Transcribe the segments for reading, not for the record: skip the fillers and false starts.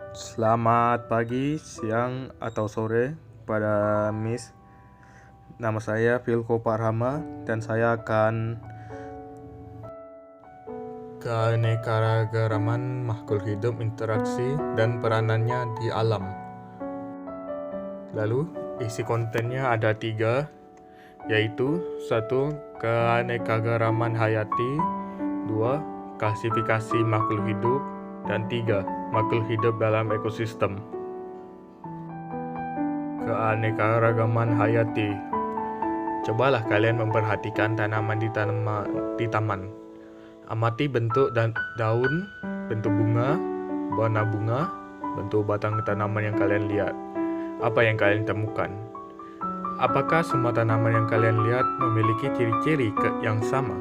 Selamat pagi, siang, atau sore pada Miss. Nama saya Vilko Parhama dan saya akan keanekaragaman makhluk hidup, interaksi, dan peranannya di alam. Lalu, isi kontennya ada 3, yaitu 1. Keanekaragaman hayati, 2. Klasifikasi makhluk hidup, dan 3. Makhluk hidup dalam ekosistem. Keanekaragaman hayati. Cobalah kalian memperhatikan tanaman di taman. Amati bentuk dan daun, bentuk bunga, warna bunga, bentuk batang tanaman yang kalian lihat. Apa yang kalian temukan? Apakah semua tanaman yang kalian lihat memiliki ciri-ciri yang sama?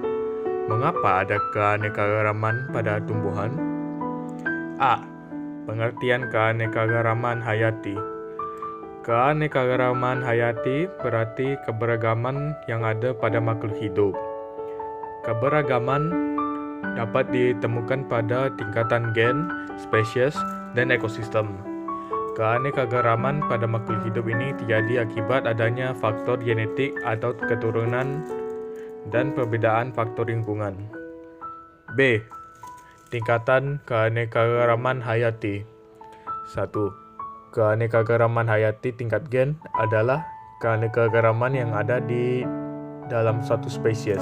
Mengapa ada keanekaragaman pada tumbuhan? A. Pengertian keanekaragaman hayati. Keanekaragaman hayati berarti keberagaman yang ada pada makhluk hidup. Keberagaman dapat ditemukan pada tingkatan gen, spesies, dan ekosistem. Keanekaragaman pada makhluk hidup ini terjadi akibat adanya faktor genetik atau keturunan dan perbedaan faktor lingkungan. B. Tingkatan keanekaragaman hayati. 1. Keanekaragaman hayati tingkat gen adalah keanekaragaman yang ada di dalam suatu spesies.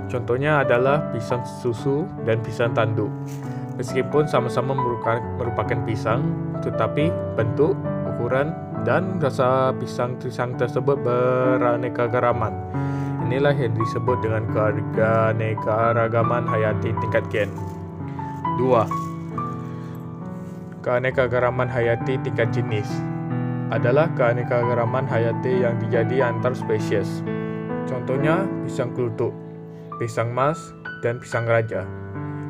Contohnya adalah pisang susu dan pisang tanduk. Meskipun sama-sama merupakan pisang, tetapi bentuk, ukuran, dan rasa pisang tersebut beraneka-ragaman. Inilah yang disebut dengan keanekaragaman hayati tingkat gen. 2. Keanekaragaman hayati tingkat jenis adalah keanekaragaman hayati yang terjadi antar spesies. Contohnya pisang kluthuk, pisang mas, dan pisang raja.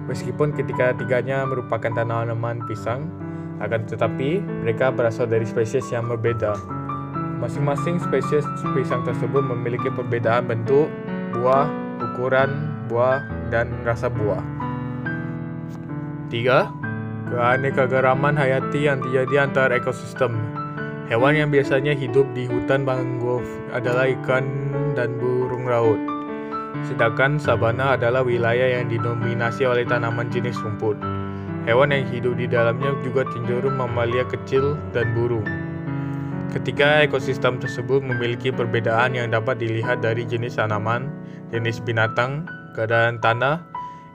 Meskipun ketiganya merupakan tanaman pisang, akan tetapi mereka berasal dari spesies yang berbeda. Masing-masing spesies pisang tersebut memiliki perbedaan bentuk buah, ukuran buah, dan rasa buah. 3. Keanekaragaman hayati yang terjadi antar ekosistem. Hewan yang biasanya hidup di hutan mangrove adalah ikan dan burung laut. Sedangkan sabana adalah wilayah yang didominasi oleh tanaman jenis rumput. Hewan yang hidup di dalamnya juga cenderung mamalia kecil dan burung. Ketiga ekosistem tersebut memiliki perbedaan yang dapat dilihat dari jenis tanaman, jenis binatang, keadaan tanah,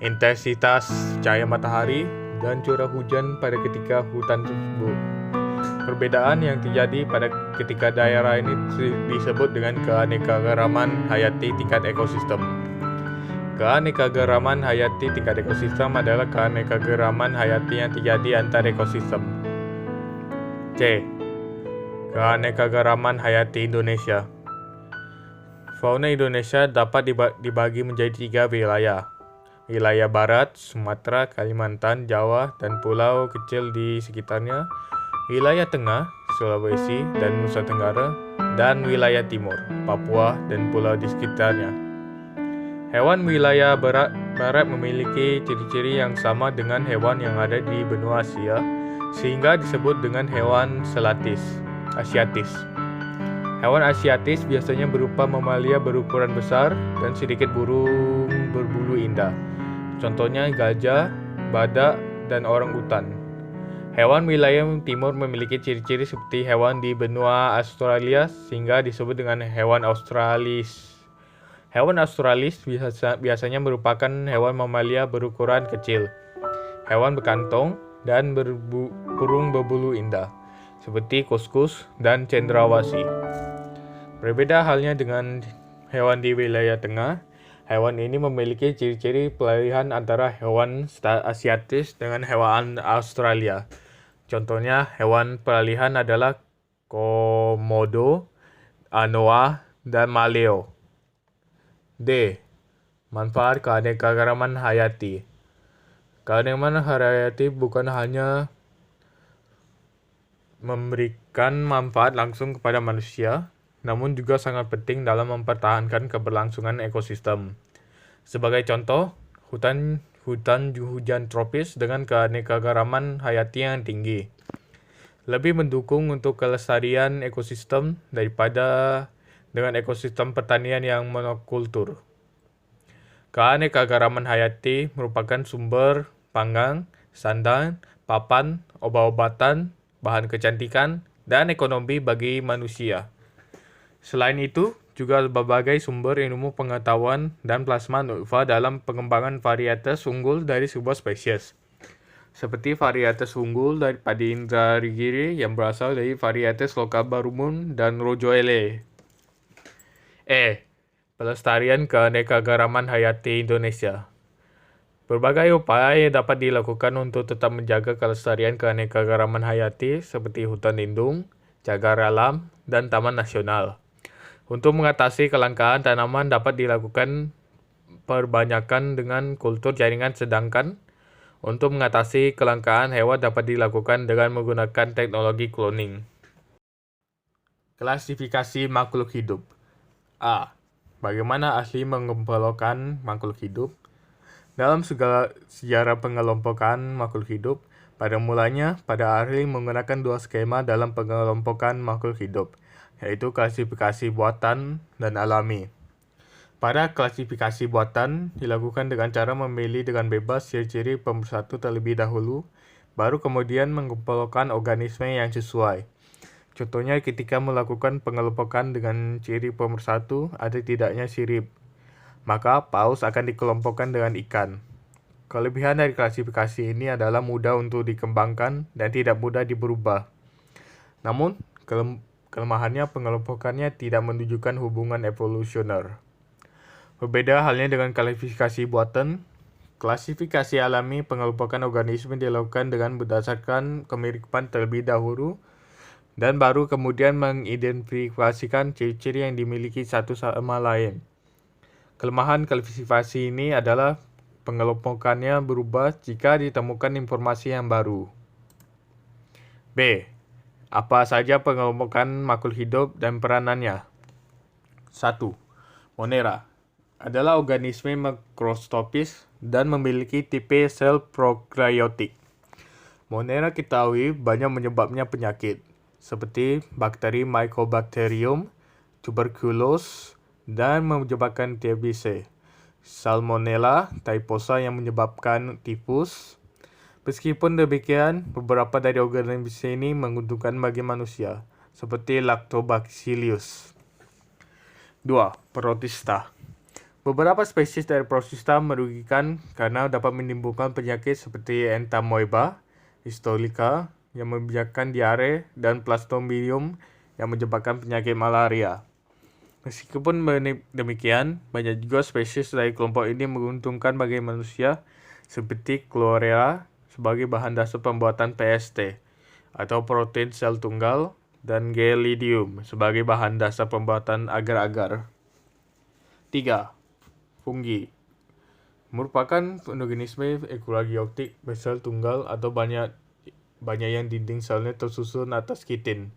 intensitas cahaya matahari, dan curah hujan pada ketika hutan tersebut. Perbedaan yang terjadi pada ketika daerah ini disebut dengan keanekaragaman hayati tingkat ekosistem. Keanekaragaman hayati tingkat ekosistem adalah keanekaragaman hayati yang terjadi antar ekosistem. C. Keanekaragaman hayati Indonesia. Fauna Indonesia dapat dibagi menjadi 3 wilayah. Wilayah barat, Sumatera, Kalimantan, Jawa, dan pulau kecil di sekitarnya. Wilayah tengah, Sulawesi dan Nusa Tenggara, dan wilayah timur, Papua dan pulau di sekitarnya. Hewan wilayah barat memiliki ciri-ciri yang sama dengan hewan yang ada di benua Asia, sehingga disebut dengan hewan asiatis. Hewan asiatis biasanya berupa mamalia berukuran besar dan sedikit burung berbulu indah. Contohnya gajah, badak, dan orangutan. Hewan wilayah timur memiliki ciri-ciri seperti hewan di benua Australia sehingga disebut dengan hewan australis. Hewan australis biasanya merupakan hewan mamalia berukuran kecil, hewan berkantong, dan burung berbulu indah, seperti kuskus dan cendrawasih. Berbeda halnya dengan hewan di wilayah tengah. Hewan ini memiliki ciri-ciri pelayaran antara hewan asiatis dengan hewan Australia. Contohnya hewan peralihan adalah komodo, anoa, dan maleo. D. Manfaat keanekaragaman hayati. Keanekaragaman hayati bukan hanya memberikan manfaat langsung kepada manusia, namun juga sangat penting dalam mempertahankan keberlangsungan ekosistem. Sebagai contoh, hutan hujan tropis dengan keanekaragaman hayati yang tinggi. lebih mendukung untuk kelestarian ekosistem daripada dengan ekosistem pertanian yang monokultur. Keanekaragaman hayati merupakan sumber pangan, sandan, papan, obat-obatan, bahan kecantikan, dan ekonomi bagi manusia. Selain itu, juga berbagai sumber ilmu pengetahuan dan plasma nutfah dalam pengembangan varietas unggul dari sebuah spesies. Seperti varietas unggul dari padi Indragiri yang berasal dari varietas lokal Barumun dan Rojoele. Pelestarian keanekaragaman hayati Indonesia. Berbagai upaya dapat dilakukan untuk tetap menjaga kelestarian keanekaragaman hayati seperti hutan lindung, cagar alam, dan taman nasional. Untuk mengatasi kelangkaan tanaman dapat dilakukan perbanyakan dengan kultur jaringan, sedangkan untuk mengatasi kelangkaan hewan dapat dilakukan dengan menggunakan teknologi cloning. Klasifikasi makhluk hidup. A. Bagaimana asli mengelompokan makhluk hidup? Dalam segala sejarah pengelompokan makhluk hidup, pada mulanya pada ahli menggunakan dua skema dalam pengelompokan makhluk hidup, yaitu klasifikasi buatan dan alami. Pada klasifikasi buatan dilakukan dengan cara memilih dengan bebas ciri-ciri pemersatu terlebih dahulu, baru kemudian mengumpulkan organisme yang sesuai. Contohnya ketika melakukan pengelompokan dengan ciri pemersatu ada tidaknya sirip, maka paus akan dikelompokkan dengan ikan. Kelebihan dari klasifikasi ini adalah mudah untuk dikembangkan dan tidak mudah diberubah. Namun, kelemahannya pengelompokannya tidak menunjukkan hubungan evolusioner. Berbeda halnya dengan klasifikasi buatan. Klasifikasi alami pengelompokan organisme dilakukan dengan berdasarkan kemiripan terlebih dahulu dan baru kemudian mengidentifikasikan ciri-ciri yang dimiliki satu sama lain. Kelemahan klasifikasi ini adalah pengelompokannya berubah jika ditemukan informasi yang baru. B. Apa saja pengelompokan makhluk hidup dan peranannya? 1. Monera adalah organisme makroskopis dan memiliki tipe sel prokaryotik. Monera ketahui banyak menyebabnya penyakit, seperti bakteri Mycobacterium tuberculosis dan menyebabkan TBC, Salmonella typhosa yang menyebabkan tifus. Meskipun demikian, beberapa dari organisme ini menguntungkan bagi manusia, seperti Lactobacillus. 2. Protista. Beberapa spesies dari protista merugikan karena dapat menimbulkan penyakit seperti Entamoeba histolica yang menyebabkan diare dan Plasmodium yang menyebabkan penyakit malaria. Meskipun demikian, banyak juga spesies dari kelompok ini menguntungkan bagi manusia, seperti Chlorella sebagai bahan dasar pembuatan PST atau protein sel tunggal dan Gelidium sebagai bahan dasar pembuatan agar-agar. 3. Fungi merupakan organisme eukaryotik bersel tunggal atau banyak yang dinding selnya tersusun atas kitin.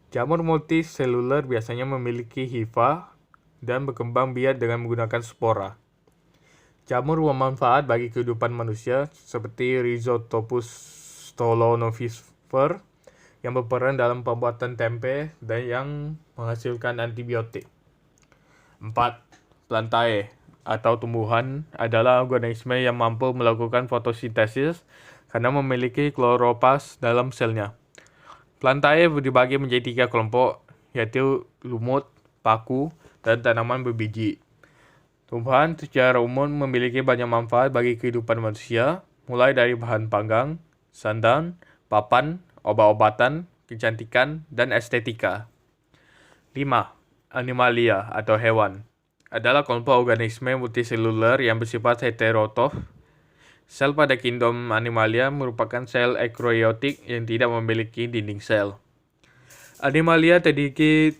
Jamur multiseluler biasanya memiliki hifa dan berkembang biak dengan menggunakan spora. Jamur bermanfaat bagi kehidupan manusia seperti Rhizotopus stolonifer yang berperan dalam pembuatan tempe dan yang menghasilkan antibiotik. 4. Plantae atau tumbuhan adalah organisme yang mampu melakukan fotosintesis karena memiliki kloroplas dalam selnya. Plantae dibagi menjadi 3 kelompok, yaitu lumut, paku, dan tanaman berbiji. Tumbuhan secara umum memiliki banyak manfaat bagi kehidupan manusia, mulai dari bahan panggang, sandan, papan, obat-obatan, kecantikan, dan estetika. 5. Animalia atau hewan adalah kelompok organisme multiseluler yang bersifat heterotrof. Sel pada kingdom Animalia merupakan sel eukaryotik yang tidak memiliki dinding sel. Animalia terdiri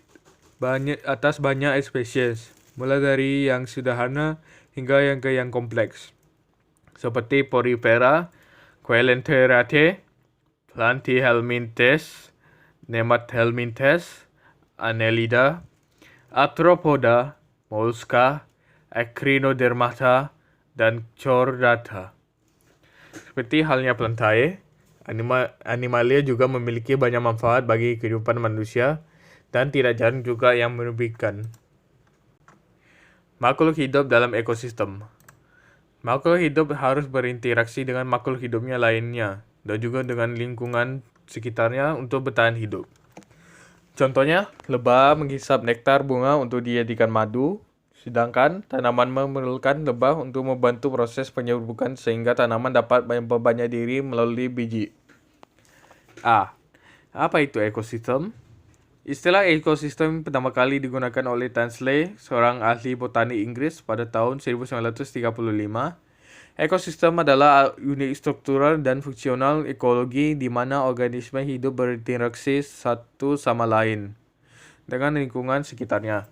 atas banyak spesies, mulai dari yang sederhana hingga yang kompleks, seperti Porifera, Coelenterate, Platyhelminthes, Nemathelminthes, Annelida, Arthropoda, Mollusca, Echinodermata, dan Chordata. Seperti halnya Plantae, Animalia juga memiliki banyak manfaat bagi kehidupan manusia dan tidak jarang juga yang merugikan. Makhluk hidup dalam ekosistem. Makhluk hidup harus berinteraksi dengan makhluk hidupnya lainnya dan juga dengan lingkungan sekitarnya untuk bertahan hidup. Contohnya, lebah menghisap nektar bunga untuk dijadikan madu, sedangkan tanaman memerlukan lebah untuk membantu proses penyerbukan sehingga tanaman dapat memperbanyak diri melalui biji. Apa itu ekosistem? Istilah ekosistem pertama kali digunakan oleh Tansley, seorang ahli botani Inggris pada tahun 1935. Ekosistem adalah unit struktural dan fungsional ekologi di mana organisme hidup berinteraksi satu sama lain dengan lingkungan sekitarnya.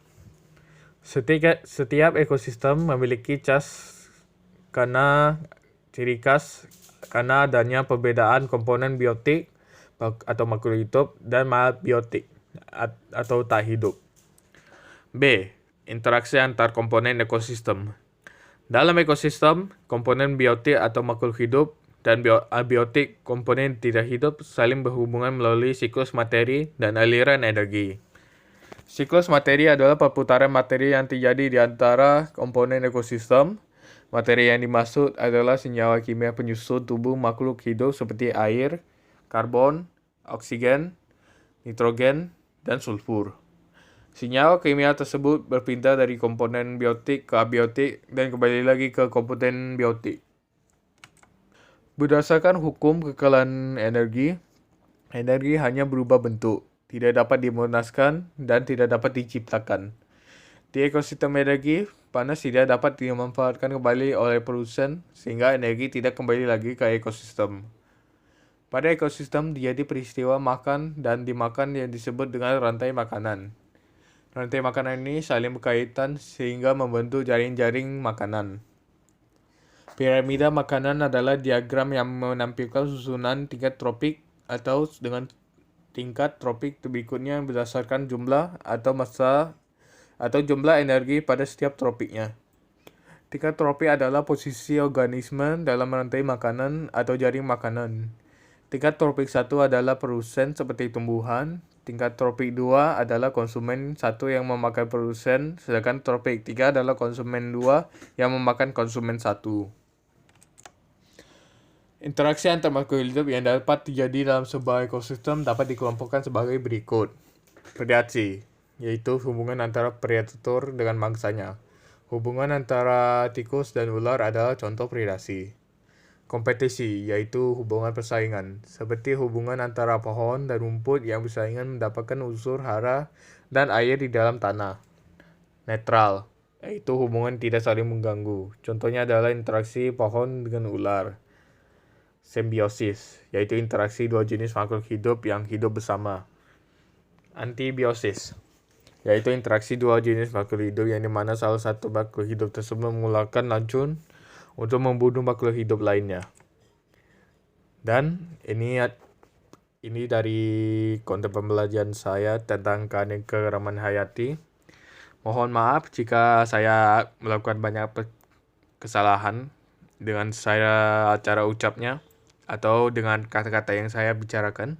Setiap ekosistem memiliki ciri khas karena adanya perbedaan komponen biotik atau makhluk hidup dan biotik atau tak hidup. B. Interaksi antar komponen ekosistem. Dalam ekosistem, komponen biotik atau makhluk hidup dan abiotik komponen tidak hidup saling berhubungan melalui siklus materi dan aliran energi. Siklus materi adalah perputaran materi yang terjadi di antara komponen ekosistem. Materi yang dimaksud adalah senyawa kimia penyusun tubuh makhluk hidup seperti air, karbon, oksigen, nitrogen, dan sulfur. Senyawa kimia tersebut berpindah dari komponen biotik ke abiotik dan kembali lagi ke komponen biotik. Berdasarkan hukum kekalahan energi hanya berubah bentuk, tidak dapat dimunaskan dan tidak dapat diciptakan. Di ekosistem energi, panas tidak dapat dimanfaatkan kembali oleh produsen sehingga energi tidak kembali lagi ke ekosistem. Pada ekosistem terjadi peristiwa makan dan dimakan yang disebut dengan rantai makanan. Rantai makanan ini saling berkaitan sehingga membentuk jaring-jaring makanan. Piramida makanan adalah diagram yang menampilkan susunan tingkat tropik atau dengan tingkat tropik berikutnya berdasarkan jumlah atau massa atau jumlah energi pada setiap tropiknya. Tingkat tropik adalah posisi organisme dalam rantai makanan atau jaring makanan. Tingkat tropik 1 adalah produsen seperti tumbuhan. Tingkat tropik 2 adalah konsumen 1 yang memakan produsen, sedangkan tropik 3 adalah konsumen 2 yang memakan konsumen 1. Interaksi antar makhluk hidup yang dapat terjadi dalam sebuah ekosistem dapat dikelompokkan sebagai berikut. Predasi, yaitu hubungan antara predator dengan mangsanya. Hubungan antara tikus dan ular adalah contoh predasi. Kompetisi, yaitu hubungan persaingan, seperti hubungan antara pohon dan rumput yang bersaingan mendapatkan unsur hara dan air di dalam tanah. Netral, yaitu hubungan tidak saling mengganggu. Contohnya adalah interaksi pohon dengan ular. Simbiosis, yaitu interaksi dua jenis makhluk hidup yang hidup bersama. Antibiosis, yaitu interaksi dua jenis makhluk hidup yang dimana salah satu makhluk hidup tersebut mengeluarkan racun untuk membunuh makhluk hidup lainnya. Dan ini dari konten pembelajaran saya tentang keanekaragaman hayati. Mohon maaf jika saya melakukan banyak kesalahan dengan cara ucapnya atau dengan kata-kata yang saya bicarakan.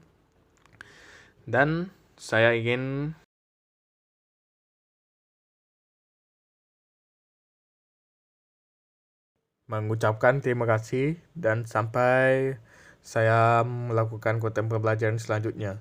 Dan saya ingin mengucapkan terima kasih dan sampai saya melakukan konten pembelajaran selanjutnya.